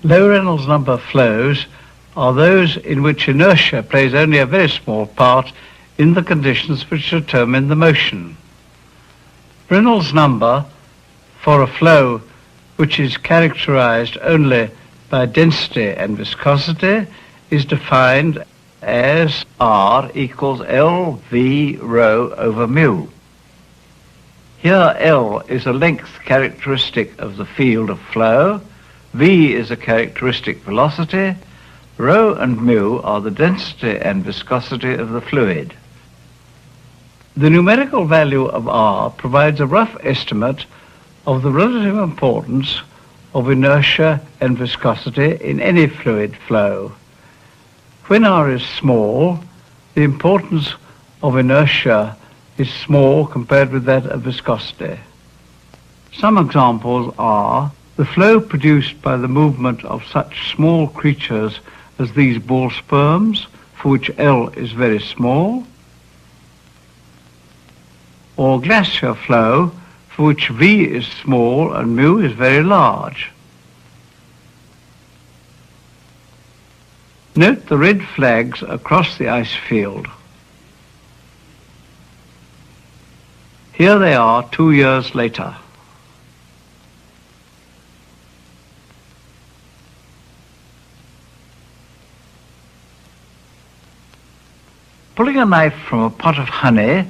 Low Reynolds number flows are those in which inertia plays only a very small part in the conditions which determine the motion. Reynolds number for a flow which is characterized only by density and viscosity is defined as R equals LV rho over mu. Here L is a length characteristic of the field of flow, V is a characteristic velocity, rho and mu are the density and viscosity of the fluid. The numerical value of R provides a rough estimate of the relative importance of inertia and viscosity in any fluid flow. When R is small, the importance of inertia is small compared with that of viscosity. Some examples are the flow produced by the movement of such small creatures as these bull sperms, for which L is very small, or glacier flow, for which V is small and mu is very large. Note the red flags across the ice field. Here they are 2 years later. Pulling a knife from a pot of honey,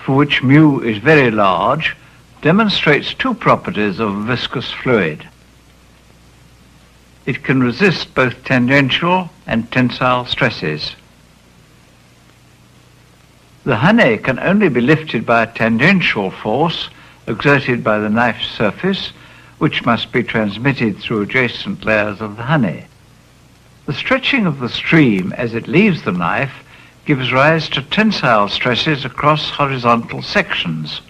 for which mu is very large, demonstrates two properties of a viscous fluid. It can resist both tangential and tensile stresses. The honey can only be lifted by a tangential force exerted by the knife's surface, which must be transmitted through adjacent layers of the honey. The stretching of the stream as it leaves the knife gives rise to tensile stresses across horizontal sections.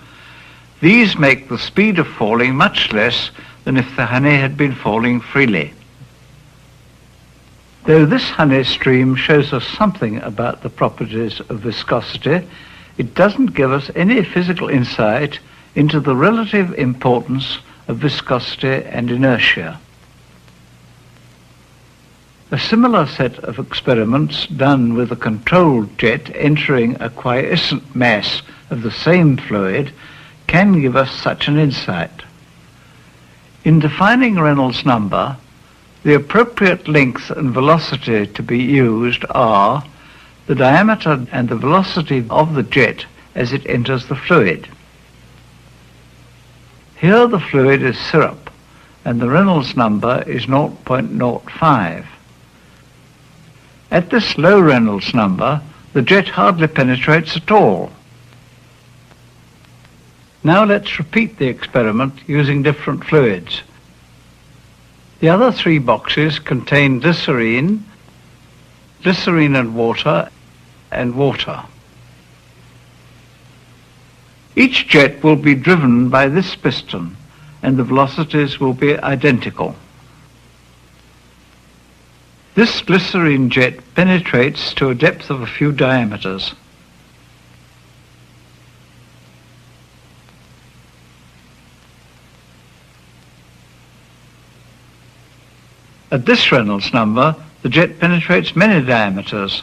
These make the speed of falling much less than if the honey had been falling freely. Though this honey stream shows us something about the properties of viscosity, it doesn't give us any physical insight into the relative importance of viscosity and inertia. A similar set of experiments done with a controlled jet entering a quiescent mass of the same fluid can give us such an insight. In defining Reynolds number, the appropriate length and velocity to be used are the diameter and the velocity of the jet as it enters the fluid. Here the fluid is syrup, and the Reynolds number is 0.05. At this low Reynolds number, the jet hardly penetrates at all. Now let's repeat the experiment using different fluids. The other three boxes contain glycerine and water, and water. Each jet will be driven by this piston, and the velocities will be identical. This glycerine jet penetrates to a depth of a few diameters. At this Reynolds number, the jet penetrates many diameters.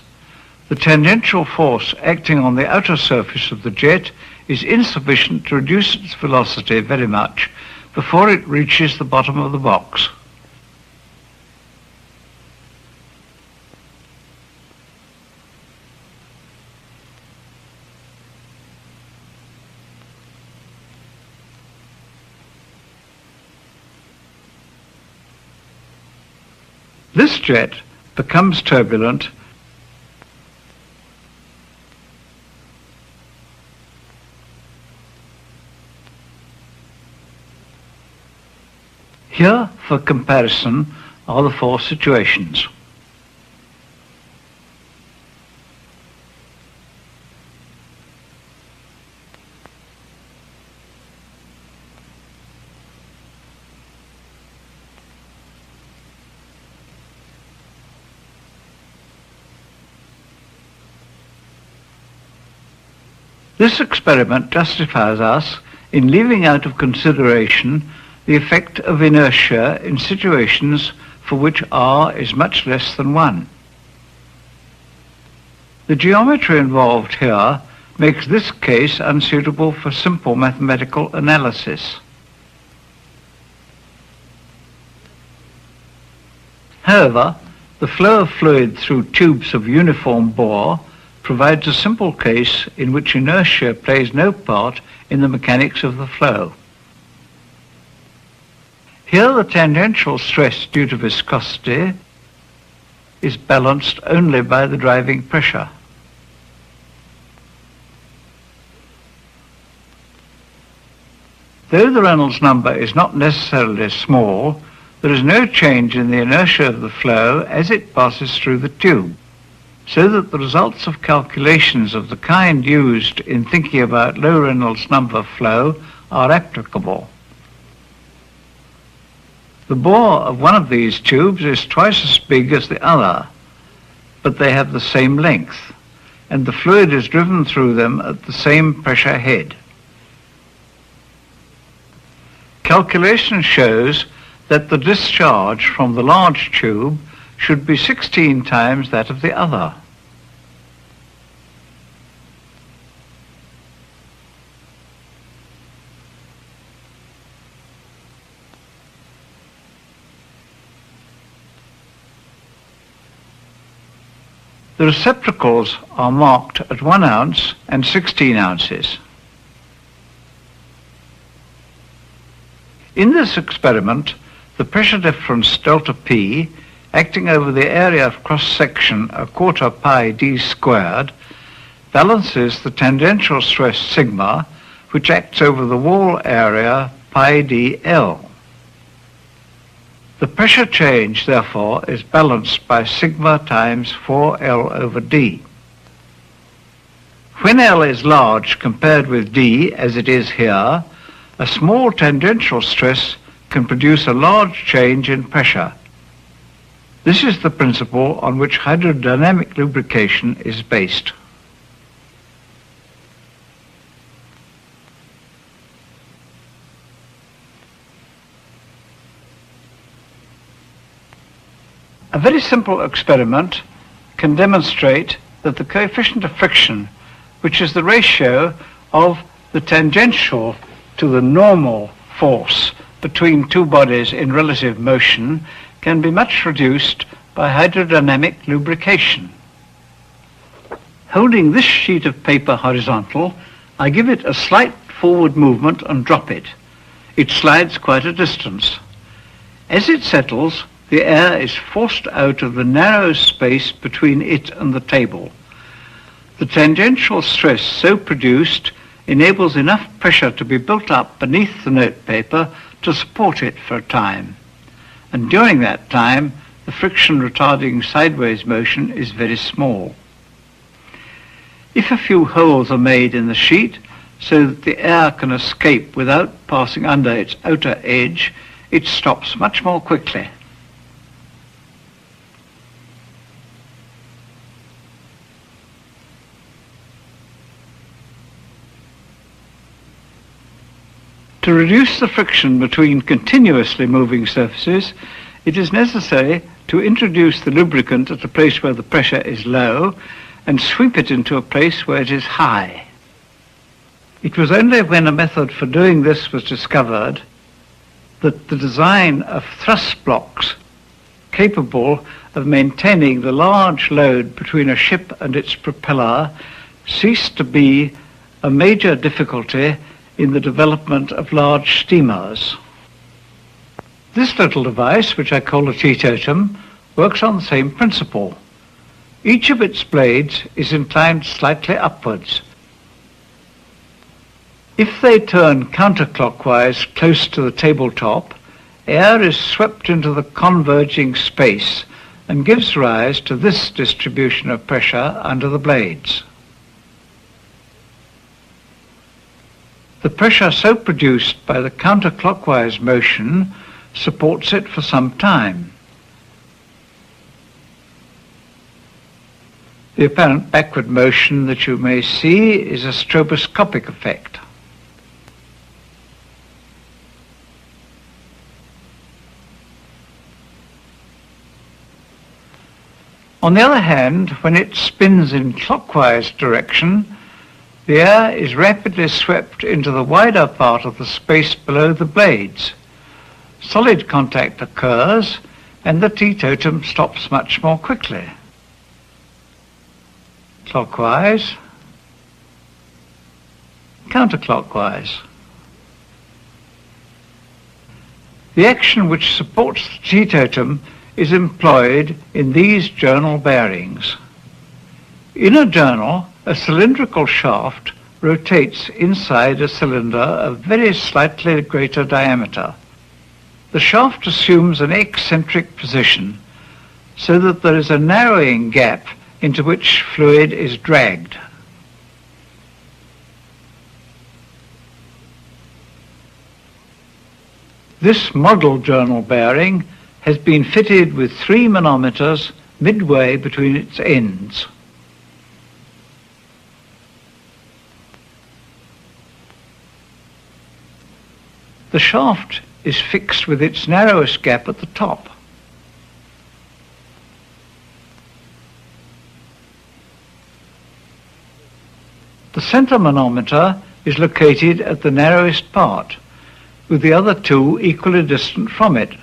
The tangential force acting on the outer surface of the jet is insufficient to reduce its velocity very much before it reaches the bottom of the box. This jet becomes turbulent Here, for comparison, are the four situations. This experiment justifies us in leaving out of consideration the effect of inertia in situations for which r is much less than 1. The geometry involved here makes this case unsuitable for simple mathematical analysis. However, the flow of fluid through tubes of uniform bore provides a simple case in which inertia plays no part in the mechanics of the flow. Here the tangential stress due to viscosity is balanced only by the driving pressure. Though the Reynolds number is not necessarily small, there is no change in the inertia of the flow as it passes through the tube, so that the results of calculations of the kind used in thinking about low Reynolds number flow are applicable. The bore of one of these tubes is twice as big as the other, but they have the same length, and the fluid is driven through them at the same pressure head. Calculation shows that the discharge from the large tube should be 16 times that of the other. The receptacles are marked at 1 ounce and 16 ounces. In this experiment, the pressure difference delta P, acting over the area of cross-section a quarter pi d squared, balances the tangential stress sigma, which acts over the wall area pi dl. The pressure change, therefore, is balanced by sigma times 4L over d. When L is large compared with d, as it is here, a small tangential stress can produce a large change in pressure. This is the principle on which hydrodynamic lubrication is based. A very simple experiment can demonstrate that the coefficient of friction, which is the ratio of the tangential to the normal force between two bodies in relative motion, can be much reduced by hydrodynamic lubrication. Holding this sheet of paper horizontal, I give it a slight forward movement and drop it. It slides quite a distance. As it settles, the air is forced out of the narrow space between it and the table. The tangential stress so produced enables enough pressure to be built up beneath the notepaper to support it for a time. And during that time, the friction retarding sideways motion is very small. If a few holes are made in the sheet so that the air can escape without passing under its outer edge, it stops much more quickly. To reduce the friction between continuously moving surfaces, it is necessary to introduce the lubricant at a place where the pressure is low and sweep it into a place where it is high. It was only when a method for doing this was discovered that the design of thrust blocks capable of maintaining the large load between a ship and its propeller ceased to be a major difficulty in the development of large steamers. This little device, which I call a teetotum, works on the same principle. Each of its blades is inclined slightly upwards. If they turn counterclockwise close to the tabletop, air is swept into the converging space and gives rise to this distribution of pressure under the blades. The pressure so produced by the counterclockwise motion supports it for some time. The apparent backward motion that you may see is a stroboscopic effect. On the other hand, when it spins in clockwise direction, the air is rapidly swept into the wider part of the space below the blades. Solid contact occurs, and the teetotum stops much more quickly. Clockwise, counterclockwise. The action which supports the teetotum is employed in these journal bearings. In a journal, a cylindrical shaft rotates inside a cylinder of very slightly greater diameter. The shaft assumes an eccentric position so that there is a narrowing gap into which fluid is dragged. This model journal bearing has been fitted with 3 manometers midway between its ends. The shaft is fixed with its narrowest gap at the top. The center manometer is located at the narrowest part, with the other 2 equally distant from it.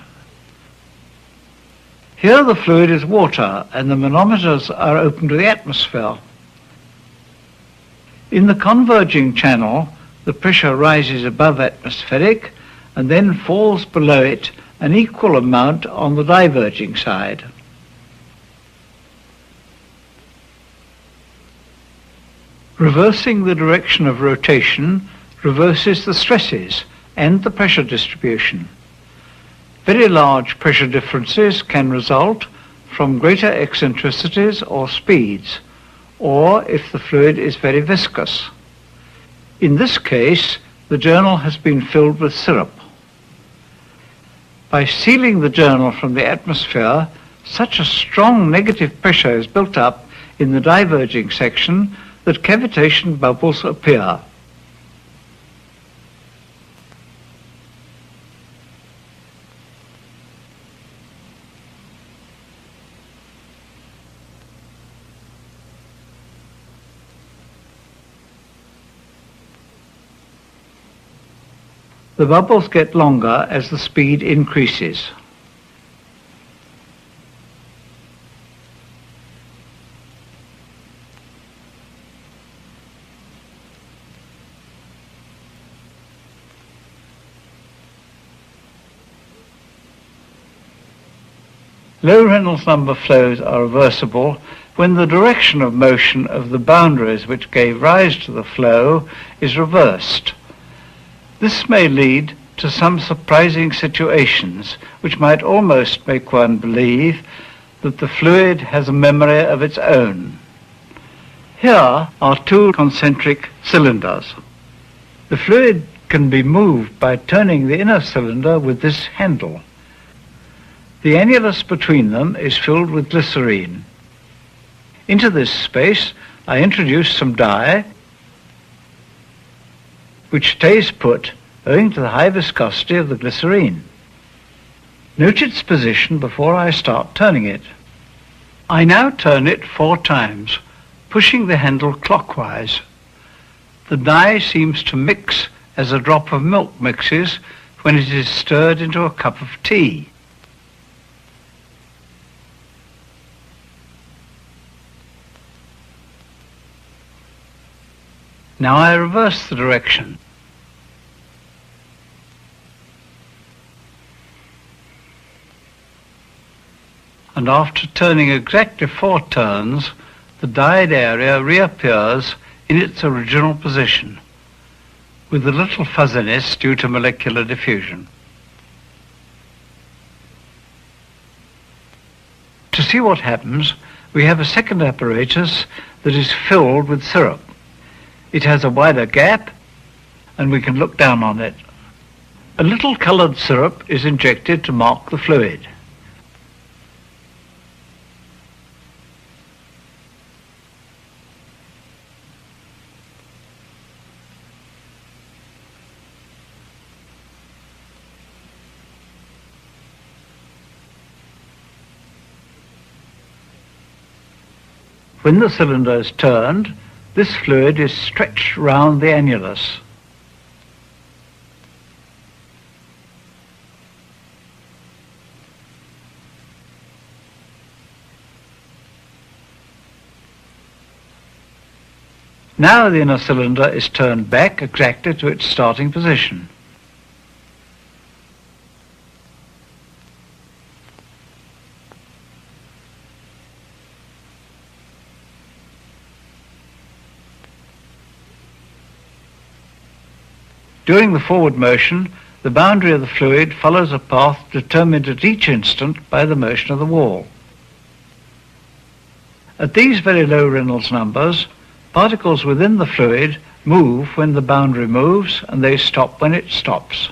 Here the fluid is water and the manometers are open to the atmosphere. In the converging channel, the pressure rises above atmospheric and then falls below it an equal amount on the diverging side. Reversing the direction of rotation reverses the stresses and the pressure distribution. Very large pressure differences can result from greater eccentricities or speeds, or if the fluid is very viscous. In this case, the journal has been filled with syrup. By sealing the journal from the atmosphere, such a strong negative pressure is built up in the diverging section that cavitation bubbles appear. The bubbles get longer as the speed increases. Low Reynolds number flows are reversible when the direction of motion of the boundaries which gave rise to the flow is reversed. This may lead to some surprising situations which might almost make one believe that the fluid has a memory of its own. Here are 2 concentric cylinders. The fluid can be moved by turning the inner cylinder with this handle. The annulus between them is filled with glycerine. Into this space I introduce some dye which stays put owing to the high viscosity of the glycerine. Note its position before I start turning it. I now turn it 4 times, pushing the handle clockwise. The dye seems to mix as a drop of milk mixes when it is stirred into a cup of tea. Now I reverse the direction. And after turning exactly 4 turns, the dyed area reappears in its original position, with a little fuzziness due to molecular diffusion. To see what happens, we have a second apparatus that is filled with syrup. It has a wider gap, and we can look down on it. A little colored syrup is injected to mark the fluid. When the cylinder is turned, this fluid is stretched round the annulus. Now the inner cylinder is turned back exactly to its starting position. During the forward motion, the boundary of the fluid follows a path determined at each instant by the motion of the wall. At these very low Reynolds numbers, particles within the fluid move when the boundary moves, and they stop when it stops.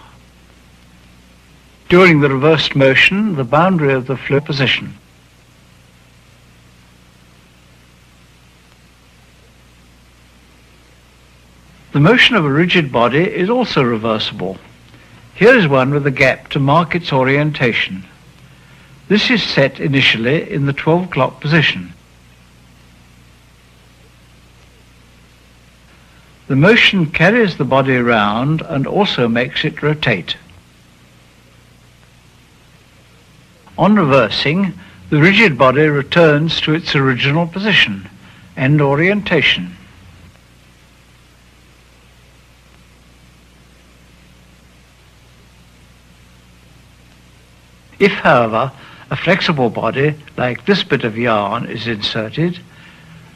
During the reversed motion, the boundary of the fluid position. The motion of a rigid body is also reversible. Here is one with a gap to mark its orientation. This is set initially in the 12 o'clock position. The motion carries the body around and also makes it rotate. On reversing, the rigid body returns to its original position and orientation. If, however, a flexible body, like this bit of yarn, is inserted,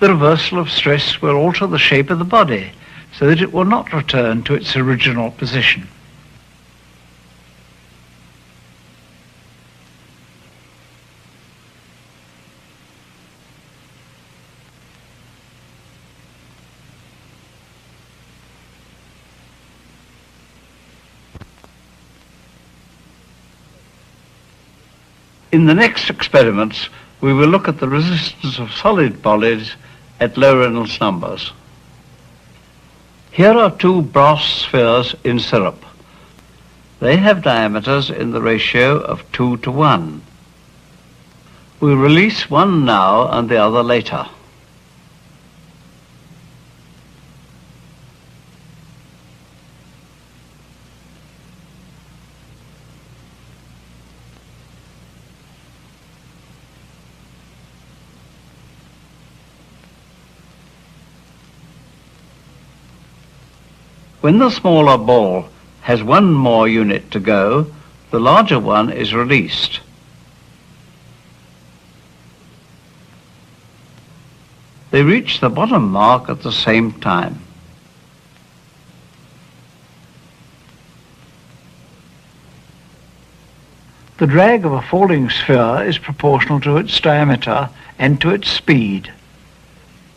the reversal of stress will alter the shape of the body, so that it will not return to its original position. In the next experiments, we will look at the resistance of solid bodies at low Reynolds numbers. Here are two brass spheres in syrup. They have diameters in the ratio of 2 to 1. We release one now and the other later. When the smaller ball has one more unit to go, the larger one is released. They reach the bottom mark at the same time. The drag of a falling sphere is proportional to its diameter and to its speed.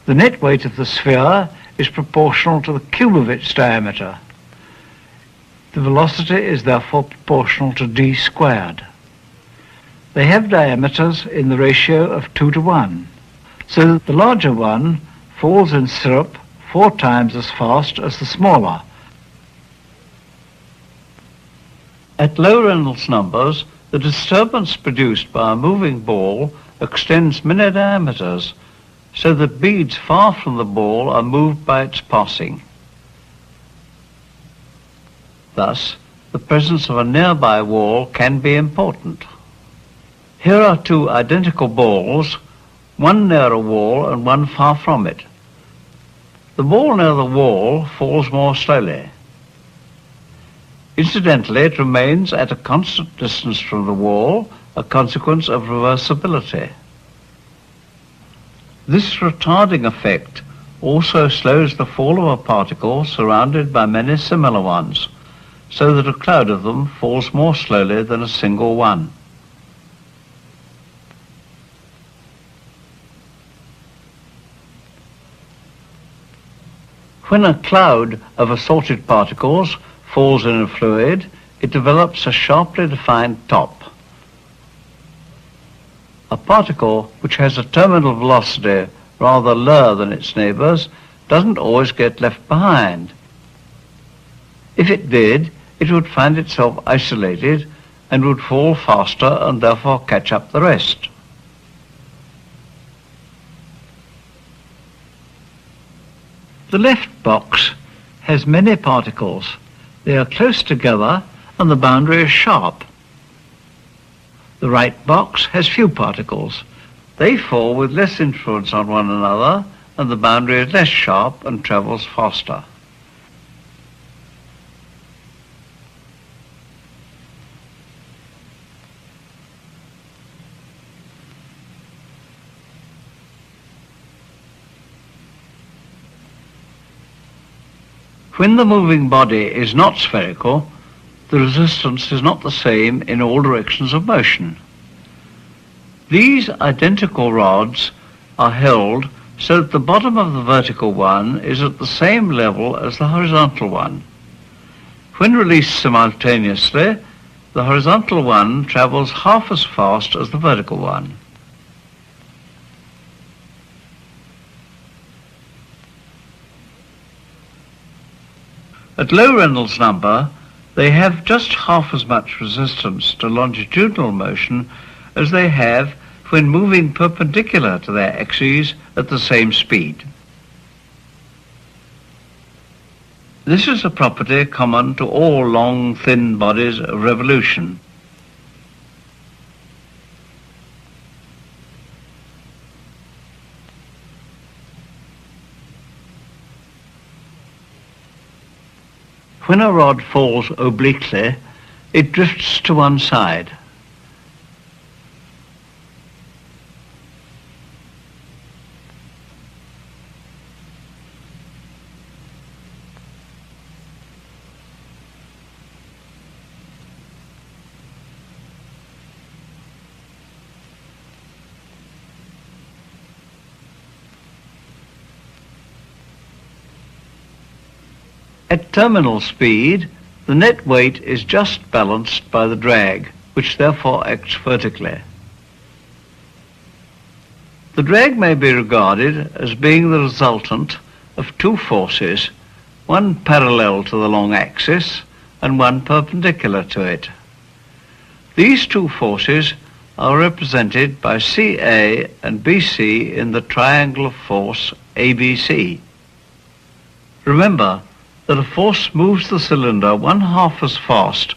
The net weight of the sphere is proportional to the cube of its diameter. The velocity is therefore proportional to d squared. They have diameters in the ratio of 2 to 1, so that the larger one falls in syrup 4 times as fast as the smaller. At low Reynolds numbers, the disturbance produced by a moving ball extends many diameters, so that beads far from the ball are moved by its passing. Thus, the presence of a nearby wall can be important. Here are two identical balls, one near a wall and one far from it. The ball near the wall falls more slowly. Incidentally, it remains at a constant distance from the wall, a consequence of reversibility. This retarding effect also slows the fall of a particle surrounded by many similar ones, so that a cloud of them falls more slowly than a single one. When a cloud of assorted particles falls in a fluid, it develops a sharply defined top. A particle which has a terminal velocity rather lower than its neighbours doesn't always get left behind. If it did, it would find itself isolated and would fall faster and therefore catch up the rest. The left box has many particles. They are close together and the boundary is sharp. The right box has few particles. They fall with less influence on one another and the boundary is less sharp and travels faster. When the moving body is not spherical, the resistance is not the same in all directions of motion. These identical rods are held so that the bottom of the vertical one is at the same level as the horizontal one. When released simultaneously, the horizontal one travels half as fast as the vertical one. At low Reynolds number, they have just half as much resistance to longitudinal motion as they have when moving perpendicular to their axes at the same speed. This is a property common to all long, thin bodies of revolution. When a rod falls obliquely, it drifts to one side. At terminal speed, the net weight is just balanced by the drag, which therefore acts vertically. The drag may be regarded as being the resultant of two forces, one parallel to the long axis and one perpendicular to it. These two forces are represented by CA and BC in the triangle of force ABC. Remember that a force moves the cylinder one half as fast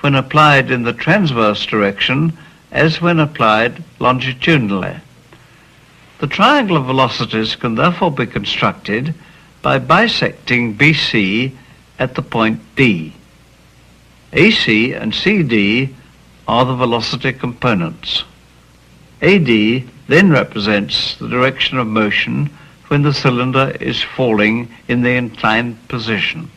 when applied in the transverse direction as when applied longitudinally. The triangle of velocities can therefore be constructed by bisecting BC at the point D. AC and CD are the velocity components. AD then represents the direction of motion when the cylinder is falling in the inclined position.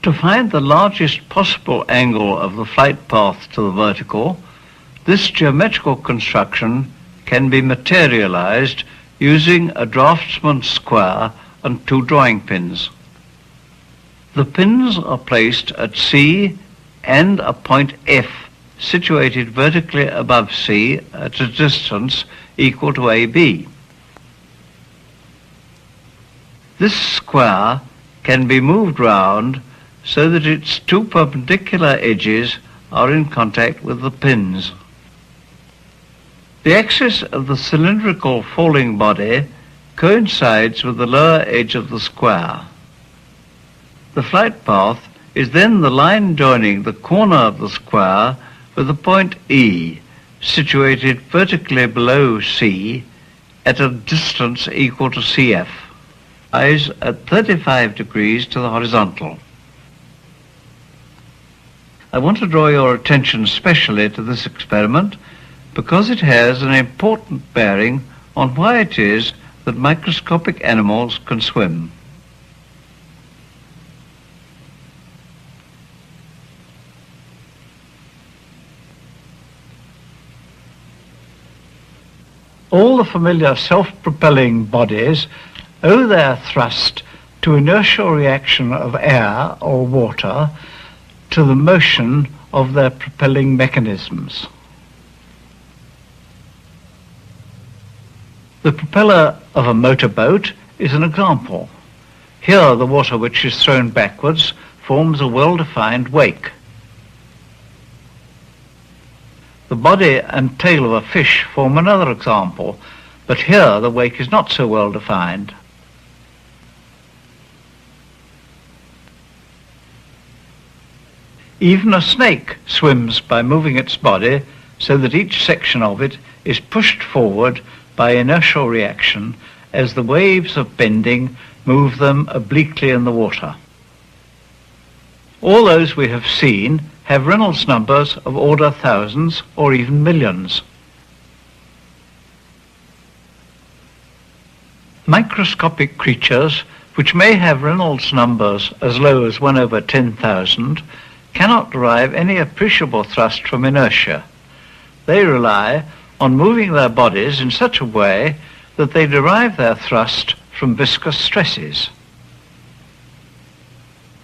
To find the largest possible angle of the flight path to the vertical, this geometrical construction can be materialized using a draftsman's square and two drawing pins. The pins are placed at C and a point F situated vertically above C at a distance equal to AB. This square can be moved round so that its two perpendicular edges are in contact with the pins. The axis of the cylindrical falling body coincides with the lower edge of the square. The flight path is then the line joining the corner of the square with the point E, situated vertically below C at a distance equal to CF, lies at 35 degrees to the horizontal. I want to draw your attention specially to this experiment because it has an important bearing on why it is that microscopic animals can swim. All the familiar self-propelling bodies owe their thrust to inertial reaction of air or water to the motion of their propelling mechanisms. The propeller of a motorboat is an example. Here the water which is thrown backwards forms a well-defined wake. The body and tail of a fish form another example, but here the wake is not so well defined. Even a snake swims by moving its body so that each section of it is pushed forward by inertial reaction as the waves of bending move them obliquely in the water. All those we have seen have Reynolds numbers of order thousands or even millions. Microscopic creatures, which may have Reynolds numbers as low as 1/10,000, cannot derive any appreciable thrust from inertia. They rely on moving their bodies in such a way that they derive their thrust from viscous stresses.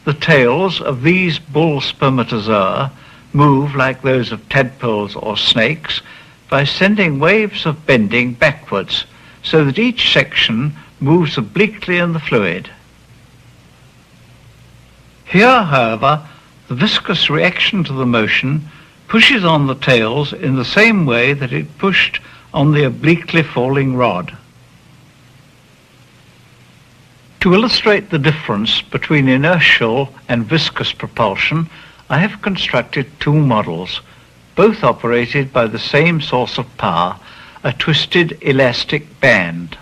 The tails of these bull spermatozoa move like those of tadpoles or snakes by sending waves of bending backwards so that each section moves obliquely in the fluid. Here, however, the viscous reaction to the motion pushes on the tails in the same way that it pushed on the obliquely falling rod. To illustrate the difference between inertial and viscous propulsion, I have constructed two models, both operated by the same source of power, a twisted elastic band.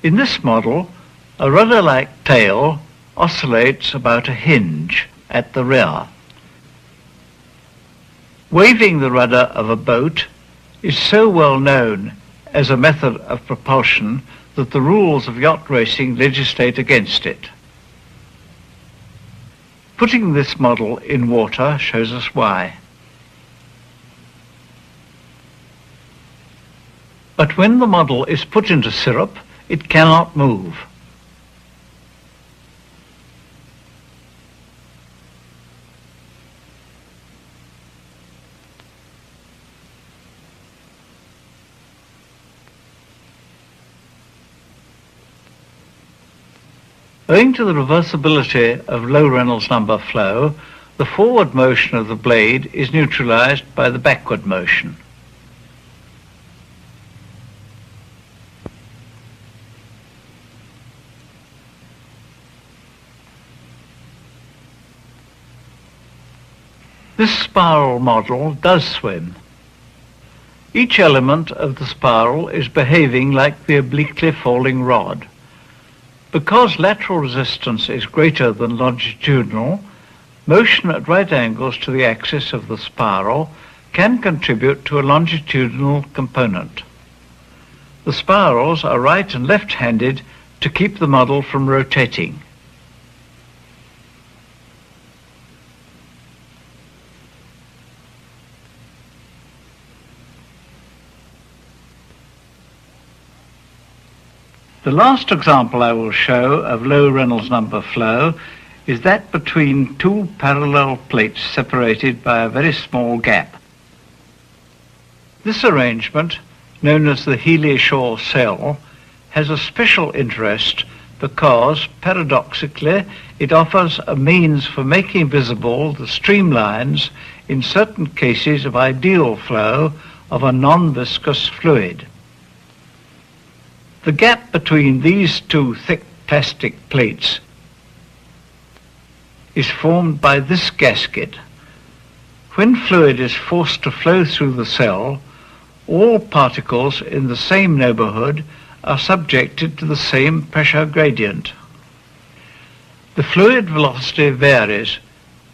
In this model, a rudder-like tail oscillates about a hinge at the rear. Waving the rudder of a boat is so well known as a method of propulsion that the rules of yacht racing legislate against it. Putting this model in water shows us why. But when the model is put into syrup, it cannot move. Owing to the reversibility of low Reynolds number flow, the forward motion of the blade is neutralized by the backward motion. This spiral model does swim. Each element of the spiral is behaving like the obliquely falling rod. Because lateral resistance is greater than longitudinal, motion at right angles to the axis of the spiral can contribute to a longitudinal component. The spirals are right and left-handed to keep the model from rotating. The last example I will show of low Reynolds number flow is that between two parallel plates separated by a very small gap. This arrangement, known as the Healy-Shaw cell, has a special interest because, paradoxically, it offers a means for making visible the streamlines in certain cases of ideal flow of a non-viscous fluid. The gap between these two thick plastic plates is formed by this gasket. When fluid is forced to flow through the cell, all particles in the same neighborhood are subjected to the same pressure gradient. The fluid velocity varies,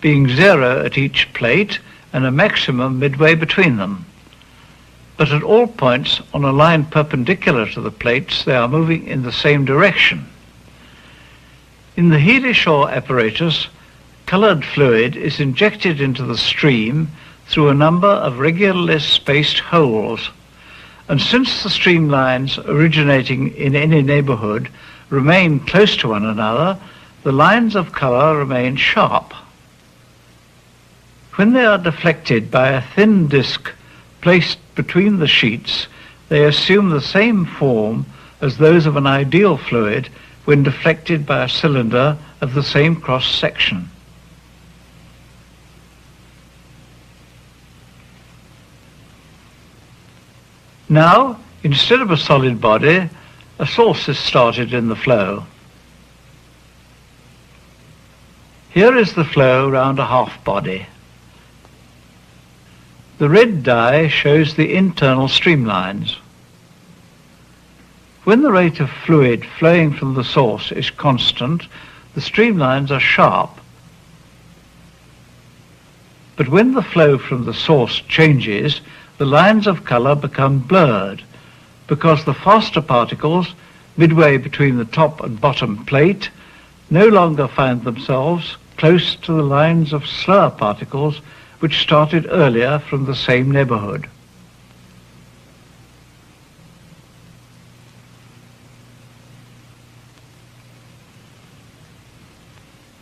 being zero at each plate and a maximum midway between them. But at all points on a line perpendicular to the plates, they are moving in the same direction. In the Healy-Shaw apparatus, colored fluid is injected into the stream through a number of regularly spaced holes, and since the streamlines originating in any neighborhood remain close to one another, the lines of color remain sharp. When they are deflected by a thin disc placed between the sheets, they assume the same form as those of an ideal fluid when deflected by a cylinder of the same cross-section. Now, instead of a solid body, a source is started in the flow. Here is the flow round a half body. The red dye shows the internal streamlines. When the rate of fluid flowing from the source is constant, the streamlines are sharp. But when the flow from the source changes, the lines of colour become blurred because the faster particles, midway between the top and bottom plate, no longer find themselves close to the lines of slower particles which started earlier from the same neighbourhood.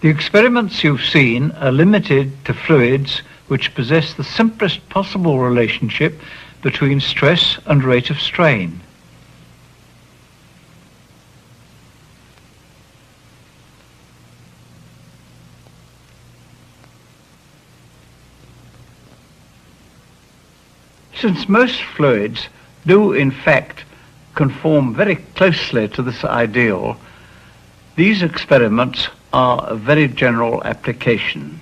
The experiments you've seen are limited to fluids which possess the simplest possible relationship between stress and rate of strain. Since most fluids do in fact conform very closely to this ideal, these experiments are a very general application.